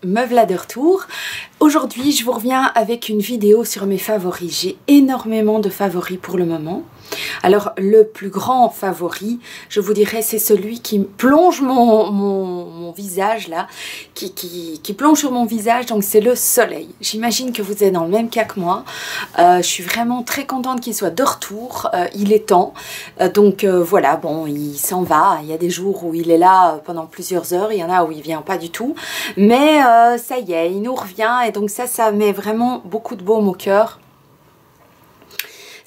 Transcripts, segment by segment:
me voilà de retour. Aujourd'hui je vous reviens avec une vidéo sur mes favoris. J'ai énormément de favoris pour le moment. Alors le plus grand favori, je vous dirais, c'est celui qui plonge mon visage là, qui plonge sur mon visage, donc c'est le soleil. J'imagine que vous êtes dans le même cas que moi. Je suis vraiment très contente qu'il soit de retour, il est temps. Voilà, bon, il s'en va. Il y a des jours où il est là pendant plusieurs heures, il y en a où il vient pas du tout. Mais ça y est, il nous revient et donc ça met vraiment beaucoup de baume au cœur.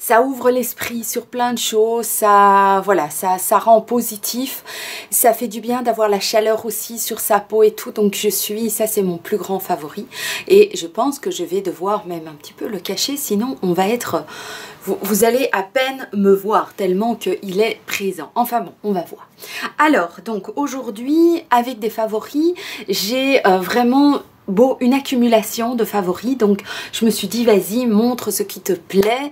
Ça ouvre l'esprit sur plein de choses, ça rend positif, ça fait du bien d'avoir la chaleur aussi sur sa peau et tout, donc ça c'est mon plus grand favori et je pense que je vais devoir même un petit peu le cacher, sinon on va être, vous allez à peine me voir tellement qu'il est présent. Enfin bon, on va voir. Alors donc aujourd'hui avec des favoris, j'ai vraiment une accumulation de favoris, donc je me suis dit vas-y, montre ce qui te plaît,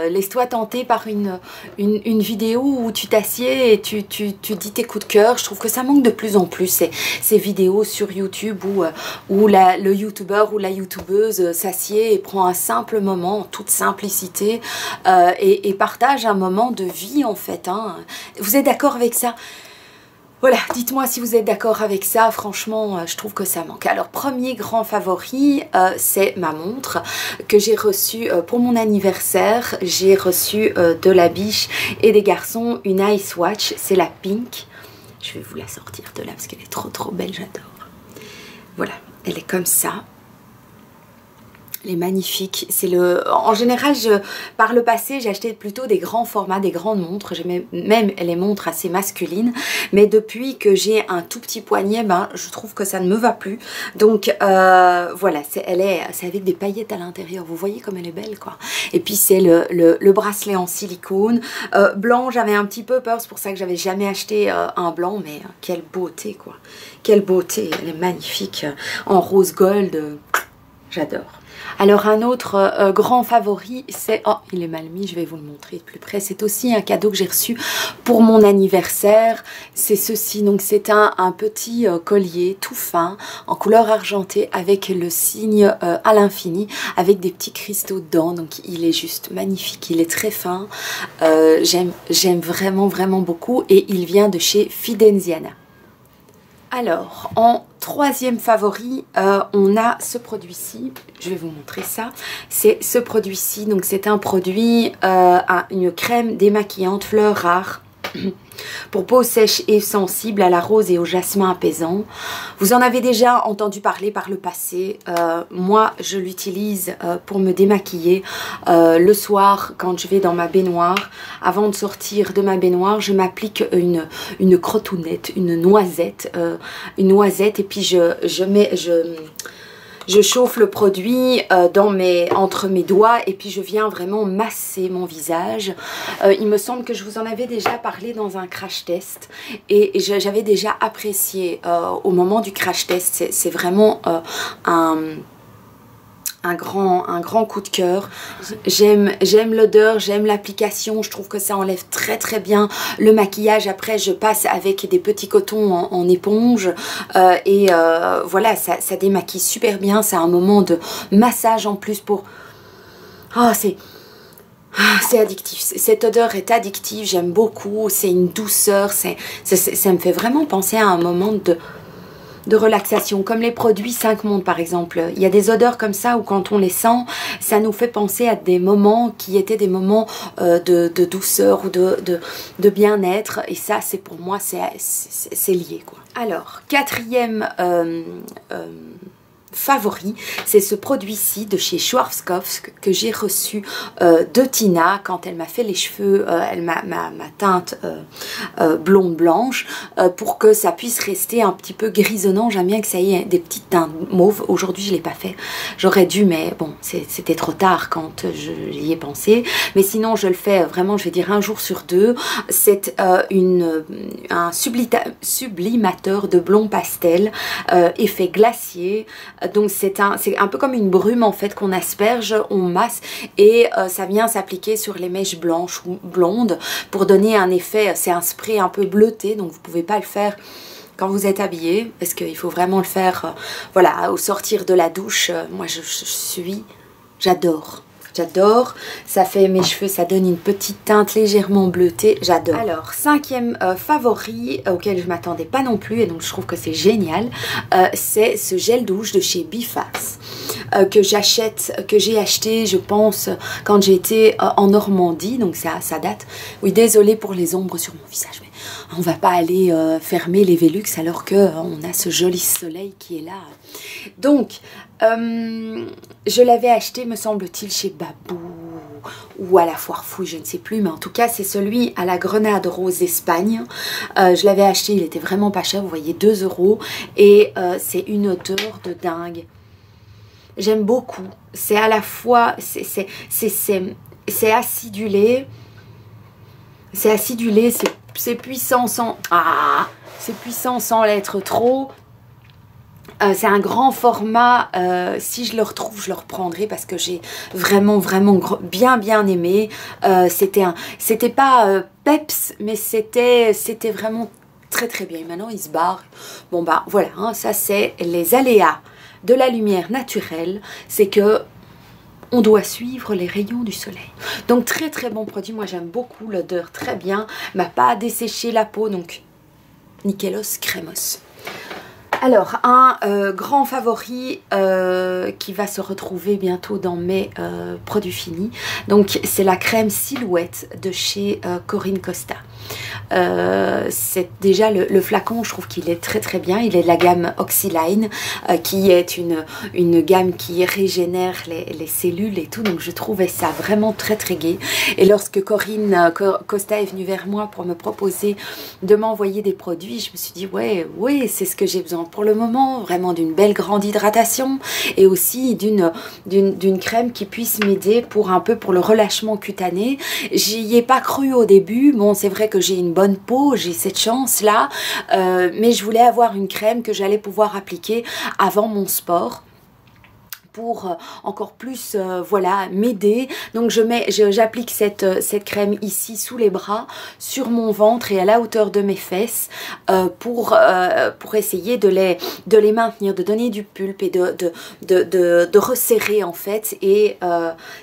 laisse-toi tenter par une vidéo où tu t'assieds et tu dis tes coups de cœur. Je trouve que ça manque de plus en plus ces vidéos sur YouTube où le youtubeur ou la youtubeuse s'assied et prend un simple moment en toute simplicité et partage un moment de vie en fait, hein. Vous êtes d'accord avec ça? Voilà, dites-moi si vous êtes d'accord avec ça, franchement, je trouve que ça manque. Alors, premier grand favori, c'est ma montre que j'ai reçue pour mon anniversaire. J'ai reçu de la biche et des garçons une Ice Watch, c'est la Pink. Je vais vous la sortir de là parce qu'elle est trop belle, j'adore. Voilà, elle est comme ça. Elle est magnifique. En général, par le passé, j'ai acheté plutôt des grands formats, des grandes montres. J'aimais même les montres assez masculines. Mais depuis que j'ai un tout petit poignet, je trouve que ça ne me va plus. Donc voilà, c'est avec des paillettes à l'intérieur. Vous voyez comme elle est belle, quoi. Et puis c'est le bracelet en silicone. Blanc, j'avais un petit peu peur. C'est pour ça que j'avais jamais acheté un blanc. Mais quelle beauté, quoi. Quelle beauté. Elle est magnifique. En rose gold. J'adore. Alors un autre grand favori, c'est... Oh, il est mal mis, je vais vous le montrer de plus près. C'est aussi un cadeau que j'ai reçu pour mon anniversaire. C'est ceci, donc c'est un petit collier tout fin, en couleur argentée, avec le signe à l'infini, avec des petits cristaux dedans. Donc il est juste magnifique, il est très fin. J'aime vraiment beaucoup et il vient de chez Fidenziana. Alors, en troisième favori, on a ce produit-ci. Je vais vous montrer ça. C'est ce produit-ci. Donc, c'est un produit, une crème démaquillante fleurs rares pour peau sèche et sensible à la rose et au jasmin apaisant. Vous en avez déjà entendu parler par le passé. Moi, je l'utilise pour me démaquiller le soir quand je vais dans ma baignoire. Avant de sortir de ma baignoire, je m'applique une crotounette, une noisette et puis je chauffe le produit entre mes doigts et puis je viens vraiment masser mon visage. Il me semble que je vous en avais déjà parlé dans un crash test et j'avais déjà apprécié au moment du crash test. C'est vraiment un grand coup de cœur. J'aime l'odeur, j'aime l'application, je trouve que ça enlève très bien le maquillage. Après je passe avec des petits cotons en éponge voilà, ça démaquille super bien. C'est un moment de massage en plus pour... Oh, c'est addictif, cette odeur est addictive, j'aime beaucoup, c'est une douceur, ça me fait vraiment penser à un moment de relaxation, comme les produits 5 mondes par exemple. Il y a des odeurs comme ça où quand on les sent, ça nous fait penser à des moments qui étaient des moments de douceur ou de bien-être. Et ça, c'est pour moi, c'est lié, quoi. Alors, quatrième favori, c'est ce produit-ci de chez Schwarzkopf que j'ai reçu de Tina quand elle m'a fait les cheveux, elle m'a teinte blonde blanche pour que ça puisse rester un petit peu grisonnant. J'aime bien que ça ait des petites teintes mauves. Aujourd'hui je l'ai pas fait, j'aurais dû, mais bon, c'était trop tard quand j'y ai pensé. Mais sinon je le fais vraiment, je vais dire un jour sur deux. C'est un sublimateur de blond pastel, effet glacier. Donc c'est un peu comme une brume en fait qu'on asperge, on masse et ça vient s'appliquer sur les mèches blanches ou blondes pour donner un effet. C'est un spray un peu bleuté, donc vous pouvez pas le faire quand vous êtes habillé, parce qu'il faut vraiment le faire, voilà, au sortir de la douche. Moi, j'adore. J'adore, ça fait mes cheveux, ça donne une petite teinte légèrement bleutée, j'adore. Alors, cinquième favori auquel je m'attendais pas non plus et donc je trouve que c'est génial, c'est ce gel douche de chez Biface que j'ai acheté, je pense, quand j'étais en Normandie, donc ça date. Oui, désolée pour les ombres sur mon visage, mais on va pas aller fermer les Velux alors qu'on a ce joli soleil qui est là. Donc, je l'avais acheté, me semble-t-il, chez Babou ou à la Foire Fouille, je ne sais plus, mais en tout cas, c'est celui à la grenade rose Espagne. Je l'avais acheté, il était vraiment pas cher, vous voyez, 2 € et c'est une odeur de dingue. J'aime beaucoup. C'est à la fois, c'est acidulé, c'est puissant sans, c'est puissant sans l'être trop. C'est un grand format, si je le retrouve, je le reprendrai parce que j'ai vraiment bien aimé. C'était pas peps, mais c'était vraiment très bien. Et maintenant il se barre. Bon bah voilà, hein, ça c'est les aléas de la lumière naturelle, c'est que on doit suivre les rayons du soleil. Donc très bon produit, moi j'aime beaucoup l'odeur, très bien, m'a pas desséché la peau, donc nickelos crémos. Alors, un grand favori qui va se retrouver bientôt dans mes produits finis. Donc, c'est la crème Silhouette de chez Corinne Costa. C'est déjà le flacon, je trouve qu'il est très bien. Il est de la gamme Oxyline, qui est une gamme qui régénère les cellules et tout. Donc, je trouvais ça vraiment très gai. Et lorsque Corinne Costa est venue vers moi pour me proposer de m'envoyer des produits, je me suis dit, ouais, c'est ce que j'ai besoin pour le moment, vraiment d'une belle grande hydratation et aussi d'une crème qui puisse m'aider pour le relâchement cutané. J'y ai pas cru au début, bon c'est vrai que j'ai une bonne peau, j'ai cette chance là, mais je voulais avoir une crème que j'allais pouvoir appliquer avant mon sport pour encore plus voilà m'aider. Donc j'applique cette crème ici sous les bras, sur mon ventre et à la hauteur de mes fesses pour essayer de les maintenir, de donner du pulpe et de resserrer en fait. Et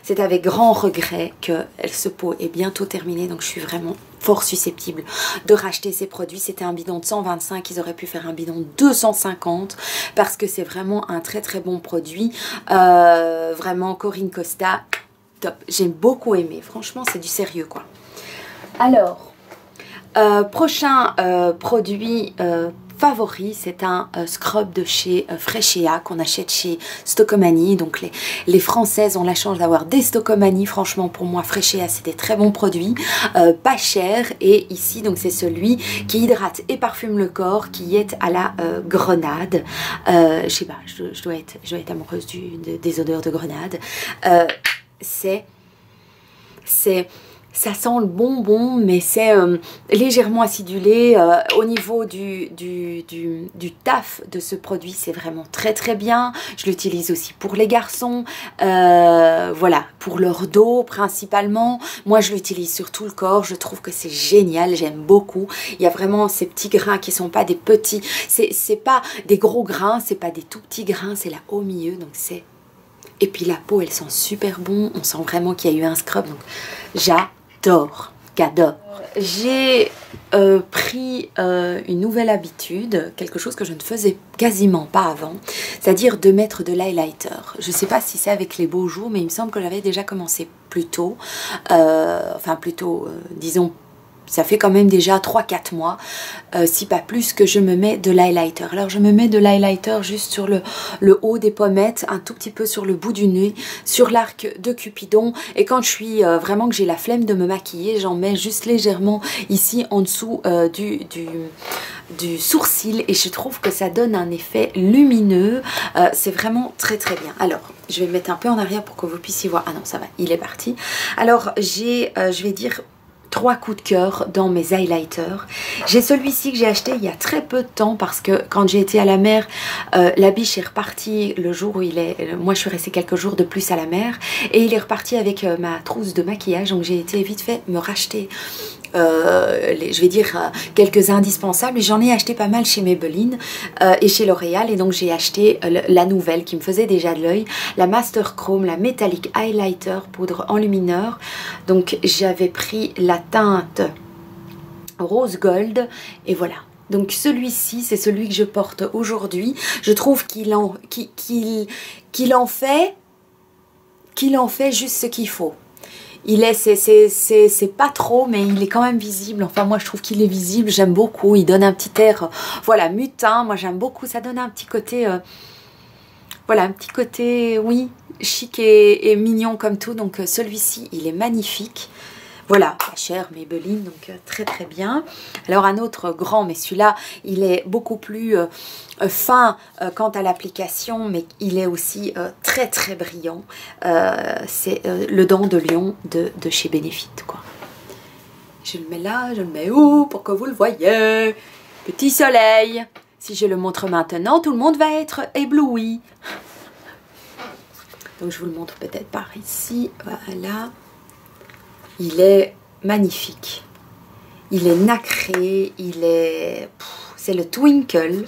c'est avec grand regret que ce pot est bientôt terminé, donc je suis vraiment fort susceptible de racheter ces produits. C'était un bidon de 125, ils auraient pu faire un bidon de 250 parce que c'est vraiment un très bon produit. Vraiment Corinne Costa, top. J'ai beaucoup aimé, franchement c'est du sérieux quoi. Alors, prochain produit favori, c'est un scrub de chez Freshéa qu'on achète chez Stocomanie. Donc les Françaises ont la chance d'avoir des Stocomanie. Franchement pour moi Freshéa c'est des très bons produits, pas cher. Et ici donc c'est celui qui hydrate et parfume le corps, qui est à la grenade. Je sais pas, je dois être amoureuse des odeurs de grenade. Ça sent le bonbon, mais c'est légèrement acidulé. Au niveau du taf de ce produit, c'est vraiment très bien. Je l'utilise aussi pour les garçons. Voilà, pour leur dos principalement. Moi, je l'utilise sur tout le corps. Je trouve que c'est génial. J'aime beaucoup. Il y a vraiment ces petits grains qui sont pas des petits. C'est pas des gros grains, c'est pas des tout petits grains. C'est là au milieu, donc c'est... Et puis la peau, elle sent super bon. On sent vraiment qu'il y a eu un scrub. Donc j'adore. J'ai pris une nouvelle habitude, quelque chose que je ne faisais quasiment pas avant, c'est-à-dire de mettre de l'highlighter. Je ne sais pas si c'est avec les beaux jours, mais il me semble que j'avais déjà commencé plus tôt. Enfin plutôt, disons, ça fait quand même déjà 3-4 mois, si pas plus, que je me mets de l'highlighter. Alors je me mets de l'highlighter juste sur le haut des pommettes, un tout petit peu sur le bout du nez, sur l'arc de Cupidon. Et quand je suis vraiment que j'ai la flemme de me maquiller, j'en mets juste légèrement ici en dessous du sourcil. Et je trouve que ça donne un effet lumineux. C'est vraiment très bien. Alors, je vais me mettre un peu en arrière pour que vous puissiez voir. Ah non, ça va, il est parti. Alors, je vais dire... 3 coups de cœur dans mes highlighters. J'ai celui-ci que j'ai acheté il y a très peu de temps parce que quand j'ai été à la mer, la biche est repartie le jour où moi je suis restée quelques jours de plus à la mer et il est reparti avec ma trousse de maquillage, donc j'ai été vite fait me racheter je vais dire quelques indispensables, et j'en ai acheté pas mal chez Maybelline et chez L'Oréal, et donc j'ai acheté la nouvelle qui me faisait déjà de l'œil, la Master Chrome, la Metallic Highlighter poudre enlumineur. Donc j'avais pris la teinte Rose Gold, et voilà. Donc celui-ci, c'est celui que je porte aujourd'hui. Je trouve qu'il en fait juste ce qu'il faut. C'est pas trop, mais il est quand même visible. Enfin, moi, je trouve qu'il est visible. J'aime beaucoup. Il donne un petit air, voilà, mutin. Moi, j'aime beaucoup. Ça donne un petit côté, voilà, un petit côté, oui, chic et mignon comme tout. Donc, celui-ci, il est magnifique. Voilà, pas cher, Maybelline, donc très très bien. Alors un autre grand, mais celui-là, il est beaucoup plus fin quant à l'application, mais il est aussi très très brillant. C'est le Dent de Lion de chez Benefit, quoi. Je le mets là, je le mets où pour que vous le voyez. Petit soleil. Si je le montre maintenant, tout le monde va être ébloui. Donc je vous le montre peut-être par ici, voilà. Il est magnifique, il est nacré, il est... c'est le Twinkle,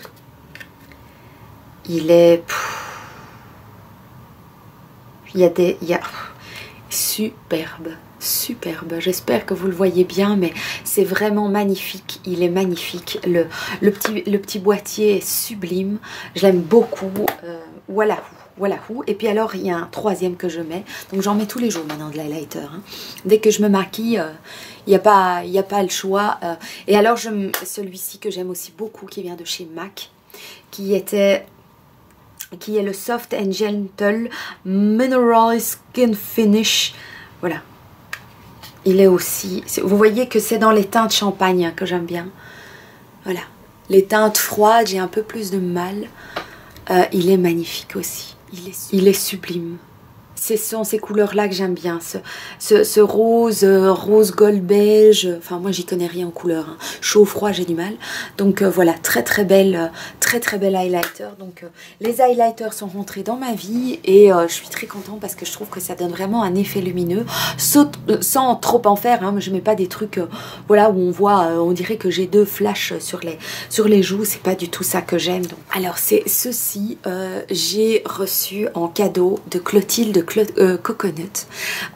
il est... superbe, superbe, j'espère que vous le voyez bien, mais c'est vraiment magnifique, il est magnifique, le petit boîtier est sublime, je l'aime beaucoup, voilà. Voilà, et puis alors il y a un troisième que je mets, donc j'en mets tous les jours maintenant de l'highlighter, hein. Dès que je me maquille, il n'y a pas le choix. Et alors celui-ci que j'aime aussi beaucoup, qui vient de chez MAC, qui est le Soft and Gentle Mineral Skin Finish, voilà. Il est aussi, vous voyez que c'est dans les teintes champagne que j'aime bien, voilà. Les teintes froides, j'ai un peu plus de mal. Il est magnifique aussi. Il est sublime. Ce sont ces couleurs-là que j'aime bien. Ce rose gold beige. Enfin, moi, j'y connais rien en couleur, hein. Chaud, froid, j'ai du mal. Donc, voilà, très belle highlighter. Donc, les highlighters sont rentrés dans ma vie et je suis très contente parce que je trouve que ça donne vraiment un effet lumineux sans trop en faire, hein. Je mets pas des trucs, voilà, où on voit, on dirait que j'ai deux flashs sur les joues. C'est pas du tout ça que j'aime. Alors, c'est ceci. J'ai reçu en cadeau de Clotilde Coconut.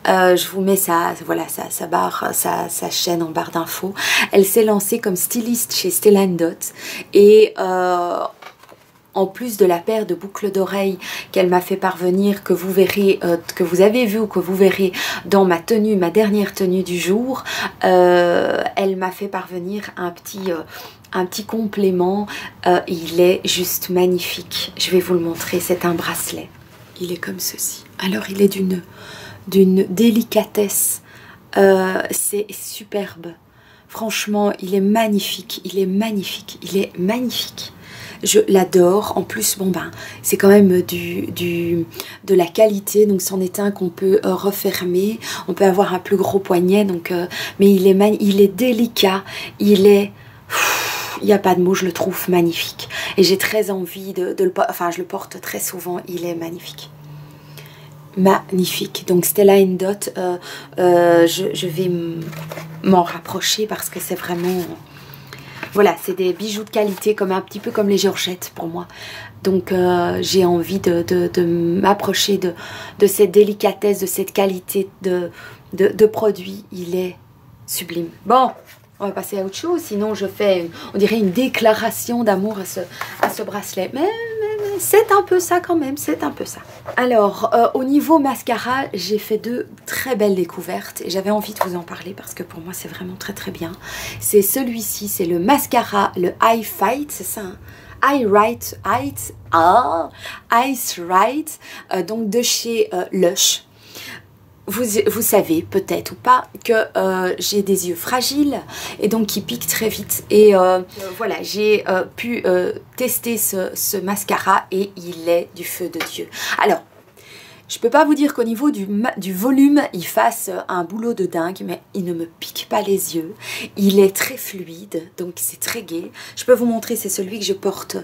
Je vous mets voilà, sa chaîne en barre d'infos. Elle s'est lancée comme styliste chez Stella & Dot et en plus de la paire de boucles d'oreilles qu'elle m'a fait parvenir, que vous verrez, que vous avez vu ou que vous verrez dans ma dernière tenue du jour, elle m'a fait parvenir un petit complément. Il est juste magnifique. Je vais vous le montrer. C'est un bracelet. Il est comme ceci. Alors il est d'une délicatesse. C'est superbe. Franchement, il est magnifique. Il est magnifique. Il est magnifique. Je l'adore. En plus, bon ben, c'est quand même de la qualité. Donc c'en est un qu'on peut refermer. On peut avoir un plus gros poignet. Donc, mais il est délicat. Il est... Il n'y a pas de mots, je le trouve magnifique. Et j'ai très envie de le porter. Enfin, je le porte très souvent. Il est magnifique. Magnifique. Donc Stella & Dot, je vais m'en rapprocher parce que c'est vraiment... Voilà, c'est des bijoux de qualité, un petit peu comme les Georgette pour moi. Donc j'ai envie de m'approcher de cette délicatesse, de cette qualité de produit. Il est sublime. Bon, on va passer à autre chose, sinon je fais, on dirait une déclaration d'amour à ce bracelet. Mais c'est un peu ça quand même, c'est un peu ça. Alors, au niveau mascara, j'ai fait deux très belles découvertes et j'avais envie de vous en parler parce que pour moi c'est vraiment très bien. C'est celui-ci, c'est le mascara, le Eye Fight, c'est ça, hein? Ice Right, donc de chez Lush. Vous savez peut-être ou pas que j'ai des yeux fragiles et donc qui piquent très vite. Et voilà, j'ai pu tester ce mascara et il est du feu de Dieu. Alors, je peux pas vous dire qu'au niveau du volume, il fasse un boulot de dingue, mais il ne me pique pas les yeux. Il est très fluide, donc c'est très gai. Je peux vous montrer, c'est celui que je porte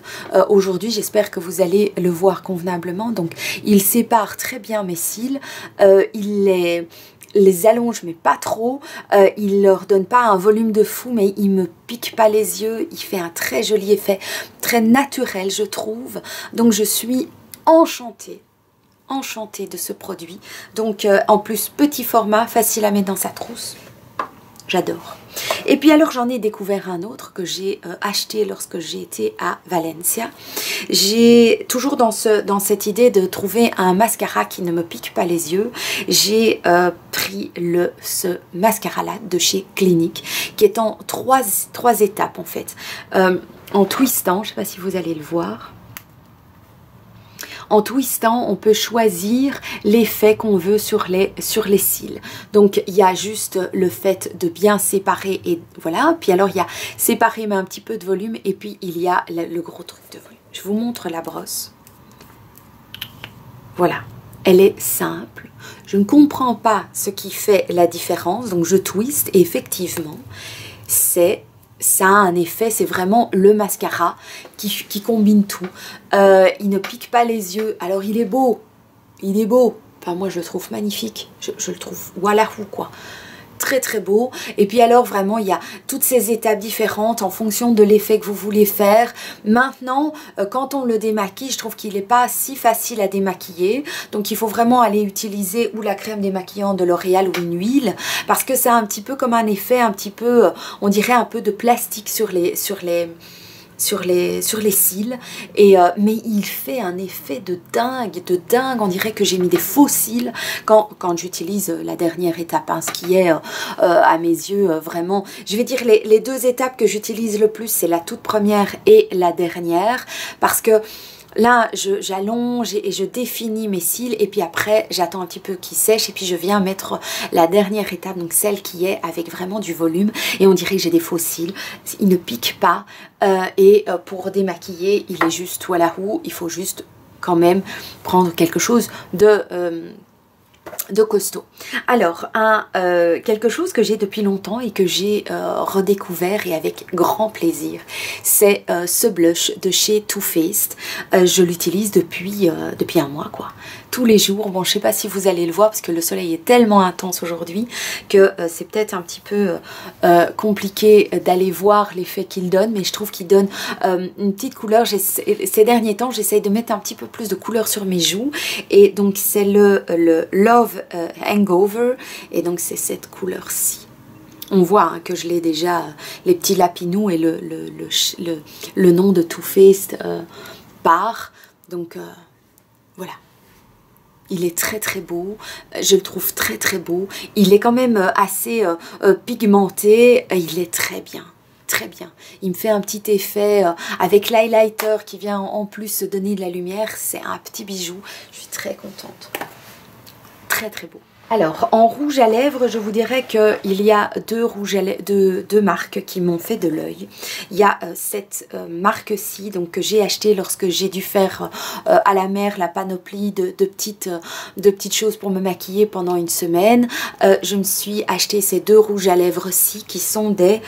aujourd'hui. J'espère que vous allez le voir convenablement. Donc, il sépare très bien mes cils. Il est les allonge mais pas trop, il leur donne pas un volume de fou mais il me pique pas les yeux, il fait un très joli effet, très naturel je trouve, donc je suis enchantée de ce produit. Donc en plus petit format, facile à mettre dans sa trousse, j'adore. Et puis alors j'en ai découvert un autre que j'ai acheté lorsque j'ai été à Valencia. J'ai toujours dans cette idée de trouver un mascara qui ne me pique pas les yeux. J'ai pris ce mascara là de chez Clinique qui est en trois étapes en fait. En twistant, je ne sais pas si vous allez le voir. En twistant, on peut choisir l'effet qu'on veut sur les cils. Donc, il y a juste le fait de bien séparer et voilà. Puis alors, il y a séparer mais un petit peu de volume. Et puis, il y a le gros truc de volume. Je vous montre la brosse. Voilà. Elle est simple. Je ne comprends pas ce qui fait la différence. Donc, je twiste et effectivement, ça a un effet, c'est vraiment le mascara qui combine tout. Il ne pique pas les yeux. Alors il est beau. Enfin moi je le trouve magnifique. Je le trouve voilà ou quoi. Très très beau. Et puis alors vraiment il y a toutes ces étapes différentes en fonction de l'effet que vous voulez faire. Maintenant quand on le démaquille, je trouve qu'il n'est pas si facile à démaquiller. Donc il faut vraiment aller utiliser ou la crème démaquillante de L'Oréal ou une huile. Parce que c'est un petit peu comme un effet un petit peu, on dirait un peu de plastique sur les cils et mais il fait un effet de dingue, on dirait que j'ai mis des faux cils quand j'utilise la dernière étape, hein, ce qui est à mes yeux vraiment, je vais dire les deux étapes que j'utilise le plus, c'est la toute première et la dernière, parce que là, j'allonge et je définis mes cils et puis après, j'attends un petit peu qu'ils sèchent et puis je viens mettre la dernière étape, donc celle qui est avec vraiment du volume et on dirait que j'ai des faux cils. Il ne pique pas et pour démaquiller, il est juste tout à la roue. Il faut juste quand même prendre quelque chose de costaud. Alors, quelque chose que j'ai depuis longtemps et que j'ai redécouvert et avec grand plaisir, c'est ce blush de chez Too Faced. Je l'utilise depuis un mois, quoi. Tous les jours. Bon, je sais pas si vous allez le voir parce que le soleil est tellement intense aujourd'hui que c'est peut-être un petit peu compliqué d'aller voir l'effet qu'il donne, mais je trouve qu'il donne une petite couleur. Ces derniers temps, j'essaye de mettre un petit peu plus de couleur sur mes joues et donc c'est le Love Hangover et donc c'est cette couleur-ci. On voit hein, que je l'ai déjà, les petits lapinous et le nom de Too Faced part. Donc voilà. Il est très très beau, je le trouve très très beau. Il est quand même assez pigmenté, il est très bien. Très bien. Il me fait un petit effet avec l'highlighter qui vient en plus donner de la lumière. C'est un petit bijou. Je suis très contente. Très très beau. Alors, en rouge à lèvres, je vous dirais qu'il y a deux marques qui m'ont fait de l'œil. Il y a cette marque-ci, donc que j'ai acheté lorsque j'ai dû faire à la mer la panoplie de petites choses pour me maquiller pendant une semaine. Je me suis acheté ces deux rouges à lèvres-ci qui sont des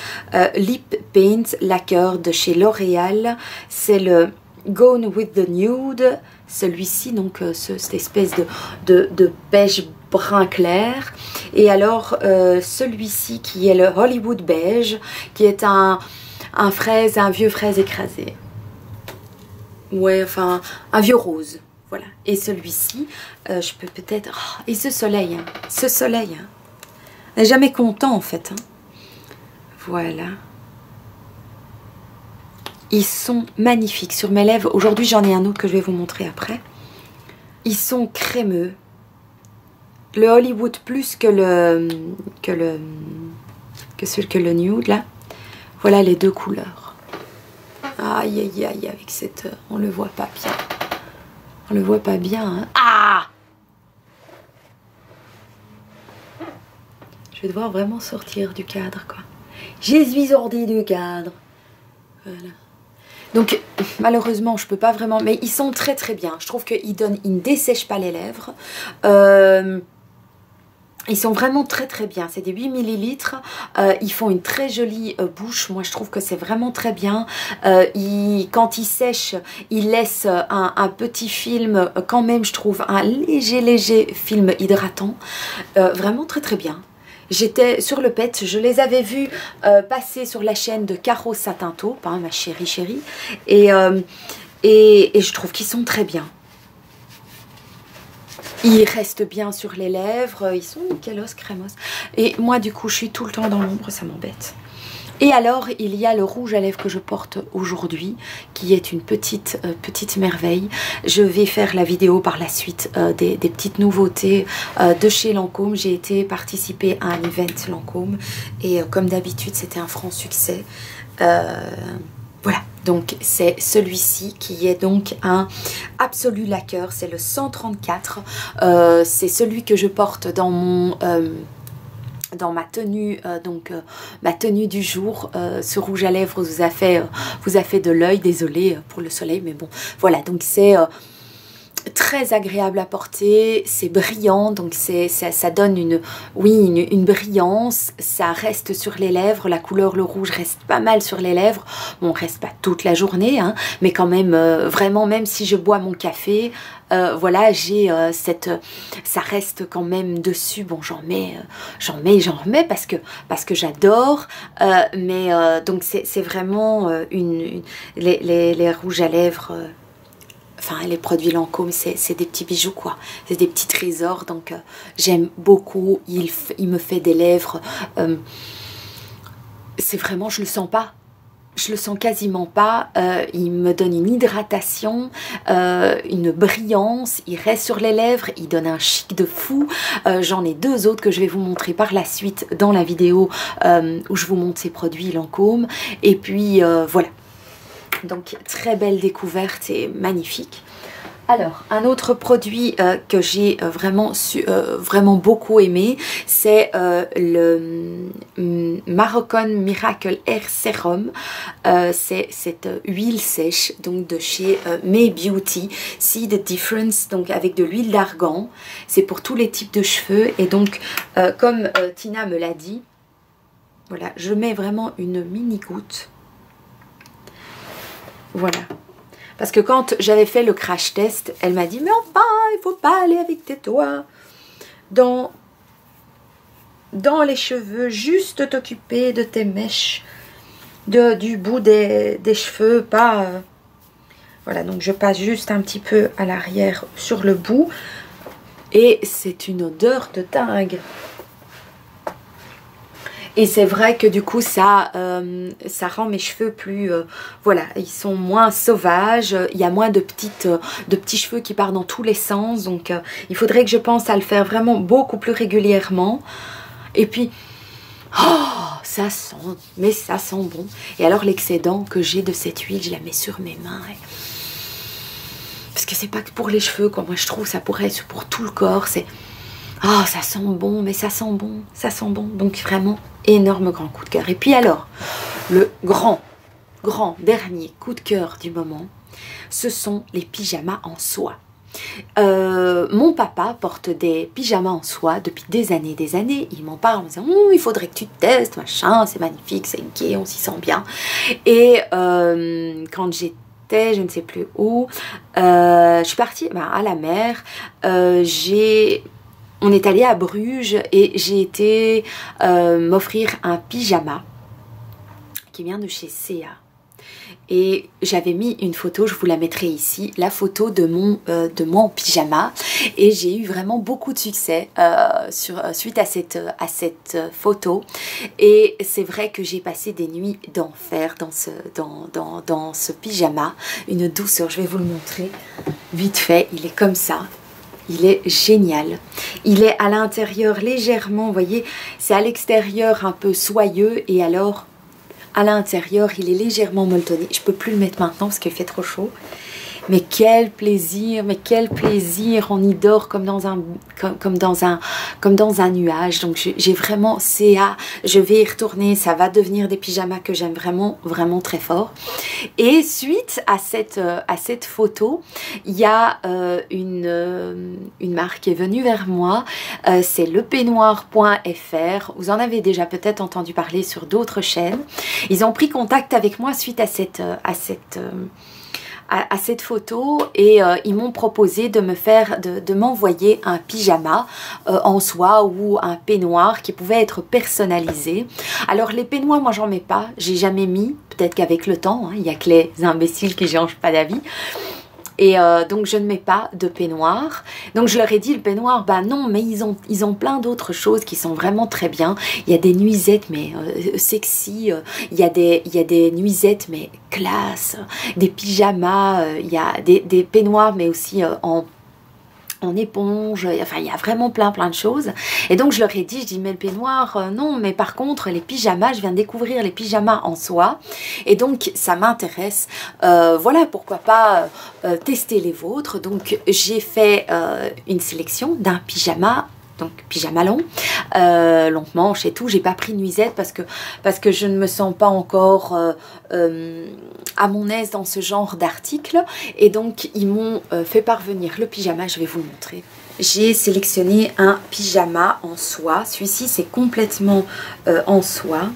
Lip Paint Lacquer de chez L'Oréal. C'est le Gone with the Nude. Celui-ci, donc cette espèce de beige brun clair. Et alors celui-ci qui est le Hollywood Beige, qui est un vieux fraise écrasé. Ouais, enfin un vieux rose. Voilà. Et celui-ci, je peux peut-être... Oh, et ce soleil, hein, ce soleil. Hein. On n'est jamais content en fait. Hein. Voilà. Ils sont magnifiques sur mes lèvres. Aujourd'hui, j'en ai un autre que je vais vous montrer après. Ils sont crémeux. Le Hollywood plus que le nude là. Voilà les deux couleurs. Aïe aïe aïe, avec cette... on le voit pas bien. On le voit pas bien. Hein. Ah! Je vais devoir vraiment sortir du cadre quoi. Je suis sortie du cadre. Voilà. Donc malheureusement je peux pas vraiment, mais ils sont très très bien. Je trouve qu'ils ne dessèchent pas les lèvres. Ils sont vraiment très très bien, c'est des 8 millilitres, ils font une très jolie bouche, moi je trouve que c'est vraiment très bien. Quand ils sèchent, ils laissent un petit film, quand même je trouve un léger film hydratant, vraiment très très bien. J'étais sur le pet, je les avais vus passer sur la chaîne de Caro Satin Taupe, hein, ma chérie, et je trouve qu'ils sont très bien. Ils restent bien sur les lèvres, ils sont kélos, crémos. Et moi du coup je suis tout le temps dans l'ombre, ça m'embête. Et alors il y a le rouge à lèvres que je porte aujourd'hui, qui est une petite merveille. Je vais faire la vidéo par la suite des petites nouveautés de chez Lancôme. J'ai été participer à un event Lancôme et comme d'habitude c'était un franc succès. Voilà, donc c'est celui-ci qui est donc un Absolu Lacquer, c'est le 134. C'est celui que je porte dans mon... dans ma tenue, ma tenue du jour. Ce rouge à lèvres vous a fait de l'œil, désolée pour le soleil, mais bon, voilà, donc c'est très agréable à porter, c'est brillant, donc ça donne une brillance, ça reste sur les lèvres, la couleur, le rouge reste pas mal sur les lèvres, bon, on reste pas toute la journée, hein, mais quand même, vraiment, même si je bois mon café, voilà, j'ai ça reste quand même dessus, bon, j'en remets parce que j'adore, mais donc c'est vraiment les rouges à lèvres, enfin les produits Lancôme, c'est des petits bijoux quoi, c'est des petits trésors, donc j'aime beaucoup, il me fait des lèvres, c'est vraiment, je le sens pas. Je le sens quasiment pas, il me donne une hydratation, une brillance, il reste sur les lèvres, il donne un chic de fou. J'en ai deux autres que je vais vous montrer par la suite dans la vidéo où je vous montre ces produits Lancôme. Et puis voilà, donc très belle découverte et magnifique. Alors, un autre produit que j'ai vraiment beaucoup aimé, c'est le Moroccan Miracle Hair Serum. C'est cette huile sèche donc de chez May Beauty, See the Difference, donc avec de l'huile d'argan. C'est pour tous les types de cheveux et donc comme Tina me l'a dit, voilà, je mets vraiment une mini goutte. Voilà. Parce que quand j'avais fait le crash test, elle m'a dit « Mais enfin, il faut pas aller avec tes doigts dans les cheveux, juste t'occuper de tes mèches, du bout des cheveux, pas... Voilà, donc je passe juste un petit peu à l'arrière sur le bout. Et c'est une odeur de dingue. Et c'est vrai que du coup ça rend mes cheveux plus, voilà, ils sont moins sauvages, il y a moins de petits cheveux qui partent dans tous les sens, donc il faudrait que je pense à le faire vraiment beaucoup plus régulièrement. Et puis, oh, ça sent, mais ça sent bon. Et alors l'excédent que j'ai de cette huile, je la mets sur mes mains. Parce que c'est pas que pour les cheveux, quoi. Moi je trouve ça pourrait être pour tout le corps, c'est... Oh, ça sent bon, mais ça sent bon, ça sent bon. Donc vraiment, énorme grand coup de cœur. Et puis alors, le grand dernier coup de cœur du moment, ce sont les pyjamas en soie. Mon papa porte des pyjamas en soie depuis des années. Il m'en parle en me disant il faudrait que tu testes, machin, c'est magnifique, c'est gai, on s'y sent bien. Et quand j'étais, je ne sais plus où, je suis partie à la mer, on est allé à Bruges et j'ai été m'offrir un pyjama qui vient de chez C&A. Et j'avais mis une photo, je vous la mettrai ici, la photo de mon pyjama. Et j'ai eu vraiment beaucoup de succès suite à cette photo. Et c'est vrai que j'ai passé des nuits d'enfer dans ce pyjama. Une douceur, je vais vous le montrer vite fait, il est comme ça. Il est génial. Il est à l'intérieur légèrement, vous voyez, c'est à l'extérieur un peu soyeux et alors à l'intérieur il est légèrement molletonné. Je peux plus le mettre maintenant parce qu'il fait trop chaud. Mais quel plaisir, on y dort comme dans un nuage. Donc j'ai vraiment C&A, je vais y retourner, ça va devenir des pyjamas que j'aime vraiment très fort. Et suite à cette photo, il y a une marque qui est venue vers moi c'est lepeignoir.fr. Vous en avez déjà peut-être entendu parler sur d'autres chaînes. Ils ont pris contact avec moi suite à cette photo et ils m'ont proposé de m'envoyer un pyjama en soie ou un peignoir qui pouvait être personnalisé. Alors les peignoirs, moi j'en mets pas, j'ai jamais mis, peut-être qu'avec le temps, hein, il n'y a que les imbéciles qui changent pas d'avis. Et donc je ne mets pas de peignoir. Donc je leur ai dit le peignoir, bah non, mais ils ont plein d'autres choses qui sont vraiment très bien. Il y a des nuisettes mais sexy, il y a des nuisettes mais classe, des pyjamas, il y a des peignoirs mais aussi en éponge, enfin il y a vraiment plein de choses. Et donc je leur ai dit, je dis mais le peignoir non, mais par contre les pyjamas, je viens de découvrir les pyjamas en soie et donc ça m'intéresse, voilà, pourquoi pas tester les vôtres. Donc j'ai fait une sélection d'un pyjama, donc pyjama long, longue manche et tout. J'ai pas pris nuisette parce que je ne me sens pas encore à mon aise dans ce genre d'article. Et donc ils m'ont fait parvenir le pyjama, je vais vous le montrer. J'ai sélectionné un pyjama en soie. Celui-ci c'est complètement en soie.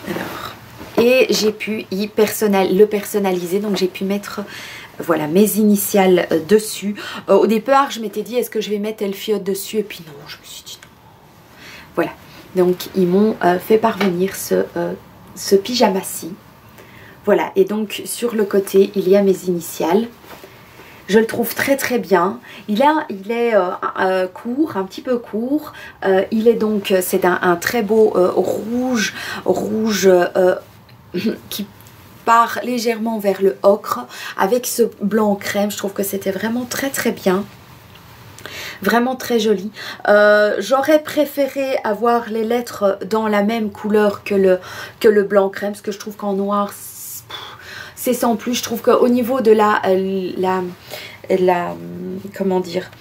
Alors, et j'ai pu le personnaliser, donc j'ai pu mettre voilà mes initiales dessus. Au départ je m'étais dit est-ce que je vais mettre Elfiote dessus, et puis non, je me suis dit non. Voilà, donc ils m'ont fait parvenir ce pyjama-ci. Voilà, et donc sur le côté il y a mes initiales. Je le trouve très bien. Il est court, un petit peu court. Il est donc, c'est un très beau rouge qui part légèrement vers le ocre avec ce blanc crème. Je trouve que c'était vraiment très bien. Vraiment très joli. J'aurais préféré avoir les lettres dans la même couleur que le blanc crème, parce que je trouve qu'en noir c'est sans plus. Je trouve qu'au niveau de comment dire,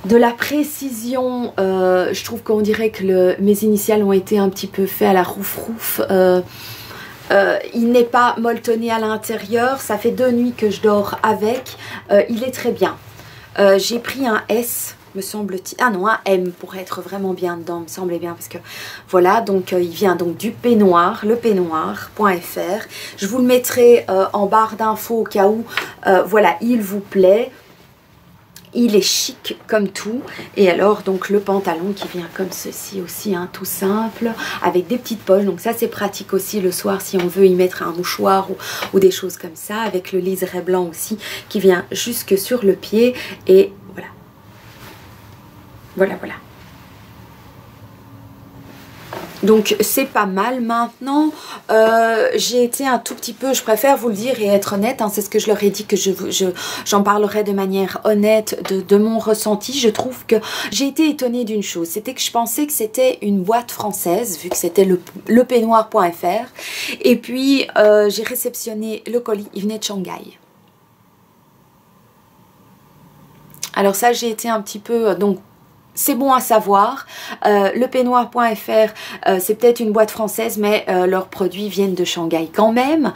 de la précision, je trouve qu'on dirait que mes initiales ont été un petit peu fait à la rouf. Il n'est pas molletonné à l'intérieur. Ça fait 2 nuits que je dors avec. Il est très bien. J'ai pris un S, me semble-t-il. Ah non, un M pour être vraiment bien dedans, me semblait bien, parce que voilà, donc il vient donc du peignoir, lepeignoir.fr. Je vous le mettrai en barre d'infos au cas où, voilà, il vous plaît. Il est chic comme tout. Et alors donc le pantalon qui vient comme ceci aussi, hein, tout simple, avec des petites poches. Donc ça c'est pratique aussi le soir si on veut y mettre un mouchoir ou des choses comme ça. Avec le liseré blanc aussi qui vient jusque sur le pied. Et voilà. Voilà. Donc c'est pas mal. Maintenant j'ai été un tout petit peu, je préfère vous le dire et être honnête, hein, c'est ce que je leur ai dit, que j'en parlerai de manière honnête de mon ressenti. Je trouve que j'ai été étonnée d'une chose, c'était que je pensais que c'était une boîte française vu que c'était lepeignoir.fr, et puis j'ai réceptionné le colis, il venait de Shanghai. Alors ça j'ai été un petit peu, donc c'est bon à savoir. Lepeignoir.fr, c'est peut-être une boîte française, mais leurs produits viennent de Shanghai quand même.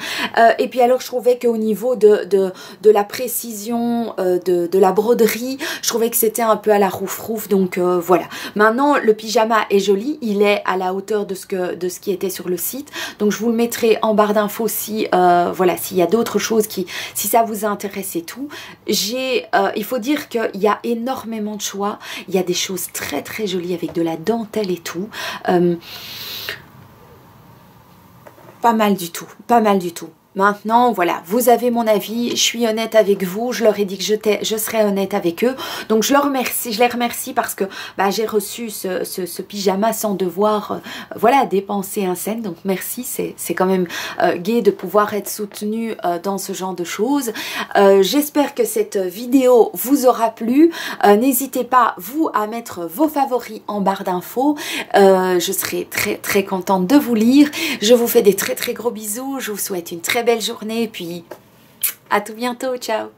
Et puis alors je trouvais qu'au niveau de la précision, de la broderie, je trouvais que c'était un peu à la rouf. Donc voilà. Maintenant le pyjama est joli, il est à la hauteur de ce qui était sur le site. Donc je vous le mettrai en barre d'infos si voilà, s'il y a d'autres choses si ça vous intéresse et tout. Il faut dire qu'il y a énormément de choix. Il y a des choses très jolies avec de la dentelle et tout. Pas mal du tout. Maintenant, voilà, vous avez mon avis, je suis honnête avec vous, je leur ai dit que je serais honnête avec eux. Donc je les remercie parce que bah, j'ai reçu ce pyjama sans devoir voilà, dépenser un cent. Donc merci, c'est quand même gai de pouvoir être soutenu dans ce genre de choses. J'espère que cette vidéo vous aura plu. N'hésitez pas, vous, à mettre vos favoris en barre d'infos. Je serai très contente de vous lire. Je vous fais des très gros bisous. Je vous souhaite une très belle journée et puis à tout bientôt. Ciao.